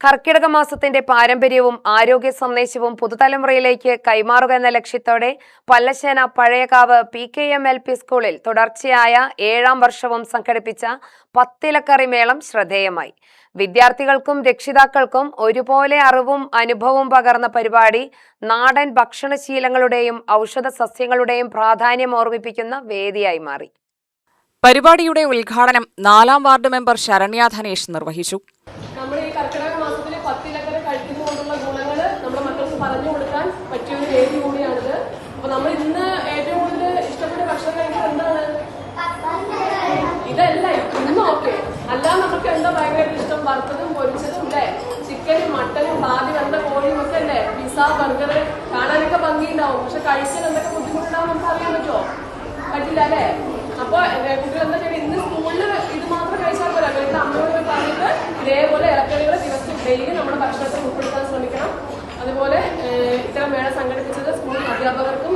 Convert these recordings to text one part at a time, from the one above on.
കർക്കിടക മാസത്തിന്റെ പാരമ്പര്യവും ആരോഗ്യ സന്ദേശവും പുതുതലമുറയിലേക്ക് കൈമാറുക എന്ന ലക്ഷ്യത്തോടെ പല്ലശ്ശേന പഴയകാവ് PKM-LP സ്കൂളിൽ തുടർച്ചയായ 7ാം വർഷവും സംഘടിപ്പിച്ച പത്തിലക്കറി മേളം ശ്രദ്ധേയമായി. വിദ്യാർത്ഥികൾക്കും രക്ഷിതാക്കൾക്കും ഒരുപോലെ അറിവും അനുഭവവും പകർന്ന പരിപാടി നാടൻ ഭക്ഷണശീലങ്ങളുടെയും ഔഷധ സസ്യങ്ങളുടെയും പ്രാധാന്യം ഓർമ്മിപ്പിക്കുന്ന വേദിയായി മാറി. പരിപാടിയുടെ ഉദ്ഘാടനം 4ാം വാർഡ് മെമ്പർ ശരണ്യ ധനേഷ് നിർവഹിച്ചു. നമ്മുടെ ഈ കർക്കിടക മാസത്തിലെ പത്തിലക്കറി കഴിക്കുന്നതുകൊണ്ടുള്ള ഗുണങ്ങൾ നമ്മുടെ മക്കൾക്ക് പറഞ്ഞു കൊടുക്കാൻ പറ്റിയ ഒരു വേദി കൂടിയാണിത്. അപ്പൊ നമ്മൾ ഇന്ന് ഏറ്റവും കൂടുതൽ ഇഷ്ടപ്പെട്ട ഭക്ഷണം കഴിക്കുന്നത് എന്താണ്? ഇതല്ല, ഇന്നും ഓക്കെ. അല്ലാതെ നമുക്ക് എന്താ ഭയങ്കരമായിട്ട് ഇഷ്ടം? വറുത്തതും പൊരിച്ചതും അല്ലേ, ചിക്കനും മട്ടനും പാതി വെന്ത കോഴിയും ഒക്കെ അല്ലേ, പിസ്സ, ബർഗർ. കാണാനൊക്കെ ഭംഗിയുണ്ടാവും, പക്ഷെ കഴിച്ചാൽ എന്തൊക്കെ ബുദ്ധിമുട്ടുണ്ടാവും നമുക്ക് അറിയാൻ പറ്റുമോ? പറ്റില്ല അല്ലേ? അപ്പൊ കുട്ടികൾ എന്താ ചെയ്യുക, ഇന്ന് സ്കൂളിൽ ഇത് മാത്രം കഴിച്ചാൽ പോരാ. വീട്ടിൽ അമ്മയോട് പറഞ്ഞിട്ട് ഇതേപോലെ ഇലക്കറികൾ ദിവസം ഡെയിലി നമ്മുടെ ഭക്ഷണത്തിൽ ഉൾപ്പെടുത്താൻ ശ്രമിക്കണം. അതുപോലെ ഇത്തരം മേള സംഘടിപ്പിച്ചത് സ്കൂൾ അധ്യാപകർക്കും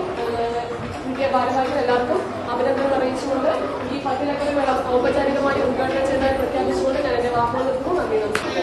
ഭാരവാഹികൾ എല്ലാവർക്കും അഭിനന്ദനം അറിയിച്ചുകൊണ്ട് ഈ പത്തിലക്കറി മേള ഔപചാരികമായി ഉദ്ഘാടനം ചെയ്തതായി പ്രഖ്യാപിച്ചുകൊണ്ട് ഞാൻ എന്റെ വാക്കുകൾ നിർത്തുന്നു. നന്ദി, നമസ്കാരം.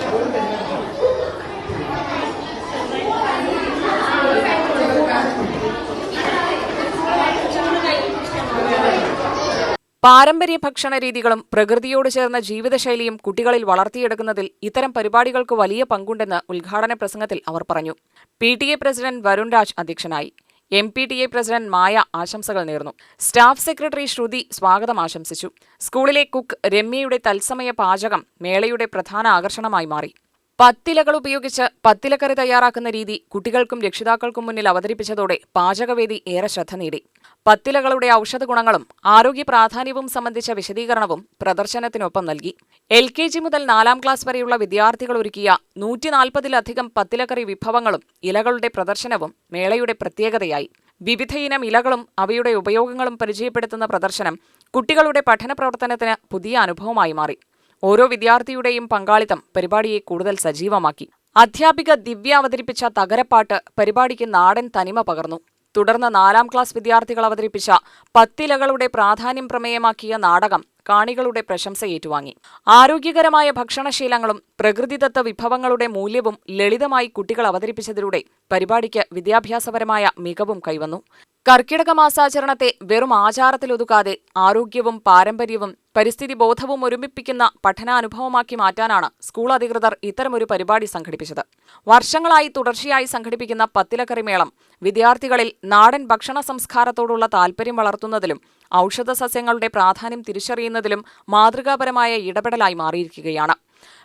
പാരമ്പര്യ ഭക്ഷണ രീതികളും പ്രകൃതിയോട് ചേർന്ന ജീവിതശൈലിയും കുട്ടികളിൽ വളർത്തിയെടുക്കുന്നതിൽ ഇത്തരം പരിപാടികൾക്ക് വലിയ പങ്കുണ്ടെന്ന് ഉദ്ഘാടന പ്രസംഗത്തിൽ അവർ പറഞ്ഞു. PTA പ്രസിഡന്റ് വരുൺ രാജ് അധ്യക്ഷനായി. MPTA പ്രസിഡന്റ് മായ ആശംസകൾ നേർന്നു. സ്റ്റാഫ് സെക്രട്ടറി ശ്രുതി സ്വാഗതം ആശംസിച്ചു. സ്കൂളിലെ കുക്ക് രമ്യയുടെ തത്സമയ പാചകം മേളയുടെ പ്രധാന ആകർഷണമായി മാറി. പത്തിലകൾ ഉപയോഗിച്ച് പത്തിലക്കറി തയ്യാറാക്കുന്ന രീതി കുട്ടികൾക്കും രക്ഷിതാക്കൾക്കും മുന്നിൽ അവതരിപ്പിച്ചതോടെ പാചകവേദി ഏറെ ശ്രദ്ധ നേടി. പത്തിലകളുടെ ഔഷധ ഗുണങ്ങളും ആരോഗ്യ പ്രാധാന്യവും സംബന്ധിച്ച വിശദീകരണവും പ്രദർശനത്തിനൊപ്പം നൽകി. LKG മുതൽ 4ാം ക്ലാസ് വരെയുള്ള വിദ്യാർത്ഥികൾ ഒരുക്കിയ 140-ലധികം പത്തിലക്കറി വിഭവങ്ങളും ഇലകളുടെ പ്രദർശനവും മേളയുടെ പ്രത്യേകതയായി. വിവിധയിനം ഇലകളും അവയുടെ ഉപയോഗങ്ങളും പരിചയപ്പെടുത്തുന്ന പ്രദർശനം കുട്ടികളുടെ പഠന പ്രവർത്തനത്തിന് പുതിയ അനുഭവമായി മാറി. ഓരോ വിദ്യാർത്ഥിയുടെയും പങ്കാളിത്തം പരിപാടിയെ കൂടുതൽ സജീവമാക്കി. അധ്യാപിക ദിവ്യ അവതരിപ്പിച്ച തകരപ്പാട്ട് പരിപാടിക്ക് നാടൻ തനിമ പകർന്നു. തുടർന്ന് 4ാം ക്ലാസ് വിദ്യാർത്ഥികൾ അവതരിപ്പിച്ച പത്തിലകളുടെ പ്രാധാന്യം പ്രമേയമാക്കിയ നാടകം കാണികളുടെ പ്രശംസ ഏറ്റുവാങ്ങി. ആരോഗ്യകരമായ ഭക്ഷണശീലങ്ങളും പ്രകൃതിദത്ത വിഭവങ്ങളുടെ മൂല്യവും ലളിതമായി കുട്ടികൾ അവതരിപ്പിച്ചതിലൂടെ പരിപാടിക്ക് വിദ്യാഭ്യാസപരമായ മികവും കൈവന്നു. കർക്കിടക മാസാചരണത്തെ വെറും ആചാരത്തിലൊതുക്കാതെ ആരോഗ്യവും പാരമ്പര്യവും പരിസ്ഥിതി ബോധവും ഒരുമിപ്പിക്കുന്ന പഠനാനുഭവമാക്കി മാറ്റാനാണ് സ്കൂൾ അധികൃതർ ഇത്തരമൊരു പരിപാടി സംഘടിപ്പിച്ചത്. വർഷങ്ങളായി തുടർച്ചയായി സംഘടിപ്പിക്കുന്ന പത്തിലക്കറി മേളം വിദ്യാർത്ഥികളിൽ നാടൻ ഭക്ഷണ സംസ്കാരത്തോടുള്ള താൽപര്യം വളർത്തുന്നതിലും ഔഷധ സസ്യങ്ങളുടെ പ്രാധാന്യം തിരിച്ചറിയുന്നതിലും മാതൃകാപരമായ ഇടപെടലായി മാറിയിരിക്കുകയാണ്.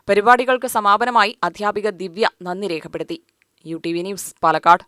പരിപാടികൾക്ക് സമാപനമായി അധ്യാപിക ദിവ്യ നന്ദി രേഖപ്പെടുത്തി. UTV news, Palakkad.